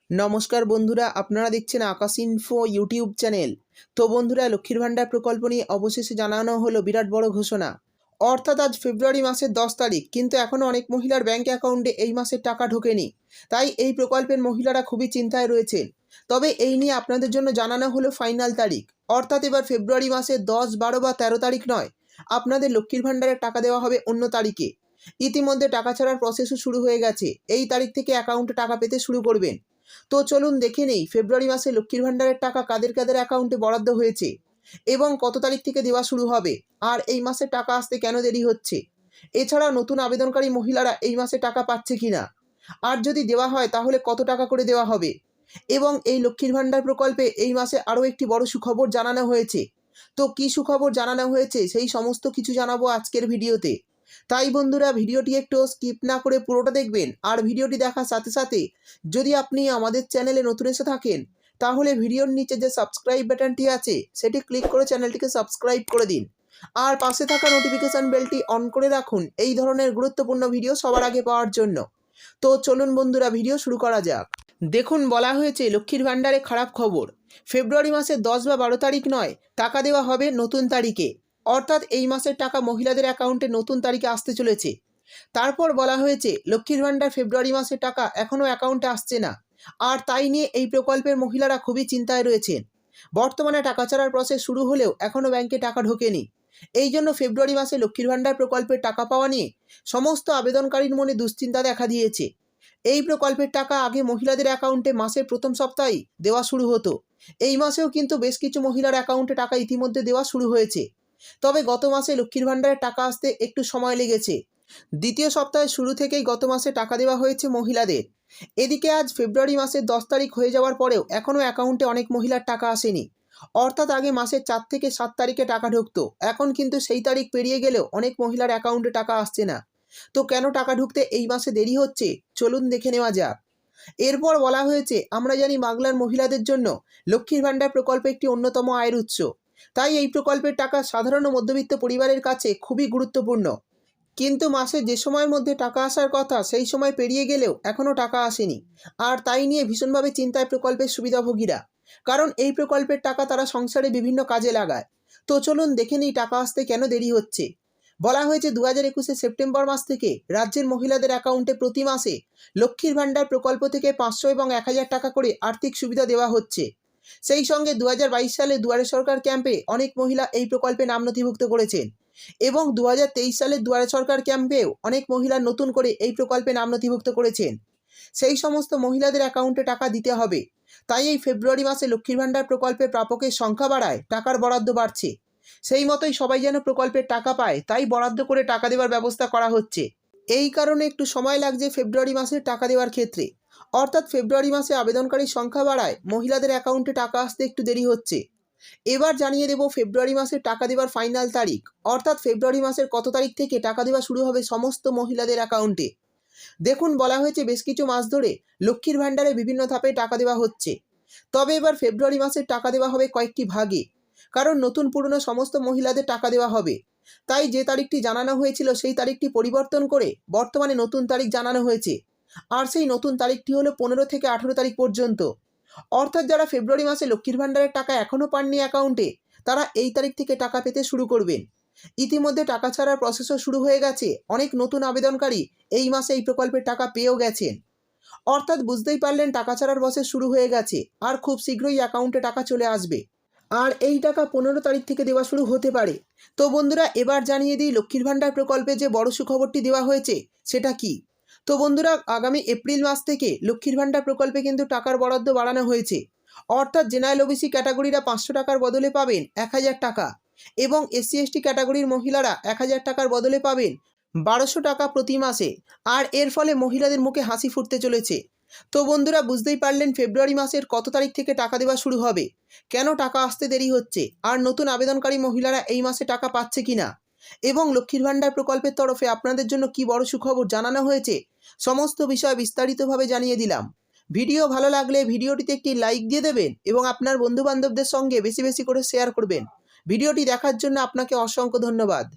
নমস্কার বন্ধুরা, আপনারা দেখছেন আকাশ ইনফো ইউটিউব চ্যানেল। তো বন্ধুরা, লক্ষ্মীর ভাণ্ডার প্রকল্প নিয়ে অবশেষে জানানো হলো বিরাট বড় ঘোষণা। অর্থাৎ আজ ফেব্রুয়ারি মাসের 10 তারিখ, কিন্তু এখনও অনেক মহিলার ব্যাঙ্ক অ্যাকাউন্টে এই মাসের টাকা ঢোকেনি। তাই এই প্রকল্পের মহিলারা খুবই চিন্তায় রয়েছেন। তবে এই নিয়ে আপনাদের জন্য জানানো হলো ফাইনাল তারিখ। অর্থাৎ এবার ফেব্রুয়ারি মাসের 10, 12 বা 13 তারিখ নয়, আপনাদের লক্ষ্মীর ভাণ্ডারের টাকা দেওয়া হবে অন্য তারিখে। ইতিমধ্যে টাকা ছাড়ার প্রসেসও শুরু হয়ে গেছে। এই তারিখ থেকে অ্যাকাউন্টে টাকা পেতে শুরু করবেন। তো চলুন দেখে নেই ফেব্রুয়ারি মাসে লক্ষ্মীর ভাণ্ডারের টাকা কাদের কাদের অ্যাকাউন্টে বরাদ্দ হয়েছে এবং কত তারিখ থেকে দেওয়া শুরু হবে, আর এই মাসে টাকা আসতে কেন দেরি হচ্ছে। এছাড়া নতুন আবেদনকারী মহিলারা এই মাসে টাকা পাচ্ছে কিনা, আর যদি দেওয়া হয় তাহলে কত টাকা করে দেওয়া হবে। এবং এই লক্ষ্মীর ভাণ্ডার প্রকল্পে এই মাসে আরও একটি বড় সুখবর জানানো হয়েছে। তো কী সুখবর জানানো হয়েছে সেই সমস্ত কিছু জানাবো আজকের ভিডিওতে। তাই বন্ধুরা, ভিডিওটি একটু স্কিপ না করে পুরোটা দেখবেন। আর ভিডিওটি দেখার সাথে সাথে যদি আপনি আমাদের চ্যানেলে নতুন এসে থাকেন, তাহলে ভিডিওর নিচে যে সাবস্ক্রাইব বাটনটি আছে সেটি ক্লিক করে চ্যানেলটিকে সাবস্ক্রাইব করে দিন। আর পাশে থাকা নোটিফিকেশান বেলটি অন করে রাখুন এই ধরনের গুরুত্বপূর্ণ ভিডিও সবার আগে পাওয়ার জন্য। তো চলুন বন্ধুরা, ভিডিও শুরু করা যাক। দেখুন, বলা হয়েছে লক্ষ্মীর ভাণ্ডারে খারাপ খবর। ফেব্রুয়ারি মাসের 10 বা 12 তারিখ নয়, টাকা দেওয়া হবে নতুন তারিখে। অর্থাৎ এই মাসের টাকা মহিলাদের অ্যাকাউন্টে নতুন তারিখে আসতে চলেছে। তারপর বলা হয়েছে লক্ষ্মীর ভাণ্ডার ফেব্রুয়ারি মাসের টাকা এখনও অ্যাকাউন্টে আসছে না, আর তাই নিয়ে এই প্রকল্পের মহিলারা খুবই চিন্তায় রয়েছেন। বর্তমানে টাকা ছাড়ার প্রসেস শুরু হলেও এখনও ব্যাংকে টাকা ঢোকেনি। এই জন্য ফেব্রুয়ারি মাসে লক্ষ্মীর ভাণ্ডার প্রকল্পের টাকা পাওয়া নিয়ে সমস্ত আবেদনকারীর মনে দুশ্চিন্তা দেখা দিয়েছে। এই প্রকল্পের টাকা আগে মহিলাদের অ্যাকাউন্টে মাসের প্রথম সপ্তাহেই দেওয়া শুরু হতো। এই মাসেও কিন্তু বেশ কিছু মহিলার অ্যাকাউন্টে টাকা ইতিমধ্যে দেওয়া শুরু হয়েছে। তবে গত মাসে লক্ষ্মীর ভাণ্ডারের টাকা আসতে একটু সময় লেগেছে। দ্বিতীয় সপ্তাহের শুরু থেকেই গত মাসে টাকা দেওয়া হয়েছে মহিলাদের। এদিকে আজ ফেব্রুয়ারি মাসের 10 তারিখ হয়ে যাওয়ার পরেও এখনও অ্যাকাউন্টে অনেক মহিলার টাকা আসেনি। অর্থাৎ আগে মাসের 4 থেকে 7 তারিখে টাকা ঢুকতো, এখন কিন্তু সেই তারিখ পেরিয়ে গেলেও অনেক মহিলার অ্যাকাউন্টে টাকা আসছে না। তো কেন টাকা ঢুকতে এই মাসে দেরি হচ্ছে, চলুন দেখে নেওয়া যাক। এরপর বলা হয়েছে, আমরা জানি বাংলার মহিলাদের জন্য লক্ষ্মীর ভাণ্ডার প্রকল্প একটি অন্যতম আয়ের উৎস। তাই এই প্রকল্পের টাকা সাধারণ ও মধ্যবিত্ত পরিবারের কাছে খুবই গুরুত্বপূর্ণ। কিন্তু মাসে যে সময়ের মধ্যে টাকা আসার কথা সেই সময় পেরিয়ে গেলেও এখনও টাকা আসেনি। আর তাই নিয়ে ভীষণভাবে চিন্তায় প্রকল্পের সুবিধাভোগীরা, কারণ এই প্রকল্পের টাকা তারা সংসারে বিভিন্ন কাজে লাগায়। তো চলুন দেখে নিই টাকা আসতে কেন দেরি হচ্ছে। বলা হয়েছে 2021 সেপ্টেম্বর মাস থেকে রাজ্যের মহিলাদের অ্যাকাউন্টে প্রতি মাসে লক্ষ্মীর ভাণ্ডার প্রকল্প থেকে 500 এবং 1000 টাকা করে আর্থিক সুবিধা দেওয়া হচ্ছে। সেই সঙ্গে 2022 সালে দুয়ারে সরকার ক্যাম্পে অনেক মহিলা এই প্রকল্পে নাম নথিভুক্ত করেছেন এবং 2023 সালের দুয়ারে সরকার ক্যাম্পেও অনেক মহিলা নতুন করে এই প্রকল্পে নাম নথিভুক্ত করেছেন। সেই সমস্ত মহিলাদের অ্যাকাউন্টে টাকা দিতে হবে। তাই এই ফেব্রুয়ারি মাসে লক্ষ্মীর ভাণ্ডার প্রকল্পের প্রাপকের সংখ্যা বাড়ায় টাকার বরাদ্দ বাড়ছে। সেই মতোই সবাই যেন প্রকল্পের টাকা পায়, তাই বরাদ্দ করে টাকা দেওয়ার ব্যবস্থা করা হচ্ছে। এই কারণে একটু সময় লাগছে ফেব্রুয়ারি মাসে টাকা দেওয়ার ক্ষেত্রে। অর্থাৎ ফেব্রুয়ারি মাসে আবেদনকারীর সংখ্যা বাড়ায় মহিলাদের অ্যাকাউন্টে টাকা আসতে একটু দেরি হচ্ছে। এবার জানিয়ে দেব ফেব্রুয়ারি মাসে টাকা দেওয়ার ফাইনাল তারিখ। অর্থাৎ ফেব্রুয়ারি মাসের কত তারিখ থেকে টাকা দেওয়া শুরু হবে সমস্ত মহিলাদের অ্যাকাউন্টে। দেখুন, বলা হয়েছে বেশ কিছু মাস ধরে লক্ষ্মীর ভাণ্ডারে বিভিন্ন ধাপে টাকা দেওয়া হচ্ছে। তবে এবার ফেব্রুয়ারি মাসে টাকা দেওয়া হবে কয়েকটি ভাগে, কারণ নতুন পুরনো সমস্ত মহিলাদের টাকা দেওয়া হবে। তাই যে তারিখটি জানানো হয়েছিল সেই তারিখটি পরিবর্তন করে বর্তমানে নতুন তারিখ জানানো হয়েছে। আর সেই নতুন তারিখটি হলো 15 থেকে 18 তারিখ পর্যন্ত। অর্থাৎ যারা ফেব্রুয়ারি মাসে লক্ষ্মীর ভাণ্ডারের টাকা এখনও পাননি অ্যাকাউন্টে, তারা এই তারিখ থেকে টাকা পেতে শুরু করবেন। ইতিমধ্যে টাকা ছাড়ার প্রসেসও শুরু হয়ে গেছে। অনেক নতুন আবেদনকারী এই মাসে এই প্রকল্পের টাকা পেয়েও গেছেন। অর্থাৎ বুঝতেই পারলেন টাকা ছাড়ার প্রসেস শুরু হয়ে গেছে, আর খুব শীঘ্রই অ্যাকাউন্টে টাকা চলে আসবে। আর এই টাকা 15 তারিখ থেকে দেওয়া শুরু হতে পারে। তো বন্ধুরা, এবার জানিয়ে দিই লক্ষ্মীর ভাণ্ডার প্রকল্পে যে বড় সুখবরটি দেওয়া হয়েছে সেটা কি। তো বন্ধুরা, আগামী এপ্রিল মাস থেকে লক্ষ্মীর ভাণ্ডার প্রকল্পে কিন্তু টাকার বরাদ্দ বাড়ানো হয়েছে। অর্থাৎ জেনারেল ওবিসি ক্যাটাগরিরা 500 টাকার বদলে পাবেন 1000 টাকা এবং SC ST ক্যাটাগরির মহিলারা 1000 টাকার বদলে পাবেন 1200 টাকা প্রতি মাসে। আর এর ফলে মহিলাদের মুখে হাসি ফুটতে চলেছে। তো বন্ধুরা, বুঝতেই পারলেন ফেব্রুয়ারি মাসের কত তারিখ থেকে টাকা দেওয়া শুরু হবে, কেন টাকা আসতে দেরি হচ্ছে, আর নতুন আবেদনকারী মহিলারা এই মাসে টাকা পাচ্ছে কিনা, এবং লক্ষ্মীর ভাণ্ডার প্রকল্পের তরফে আপনাদের জন্য কি বড় সুখবর জানানো হয়েছে, সমস্ত বিষয় বিস্তারিতভাবে জানিয়ে দিলাম। ভিডিও ভালো লাগলে ভিডিওটিতে একটি লাইক দিয়ে দেবেন এবং আপনার বন্ধুবান্ধবদের সঙ্গে বেশি বেশি করে শেয়ার করবেন। ভিডিওটি দেখার জন্য আপনাকে অসংখ্য ধন্যবাদ।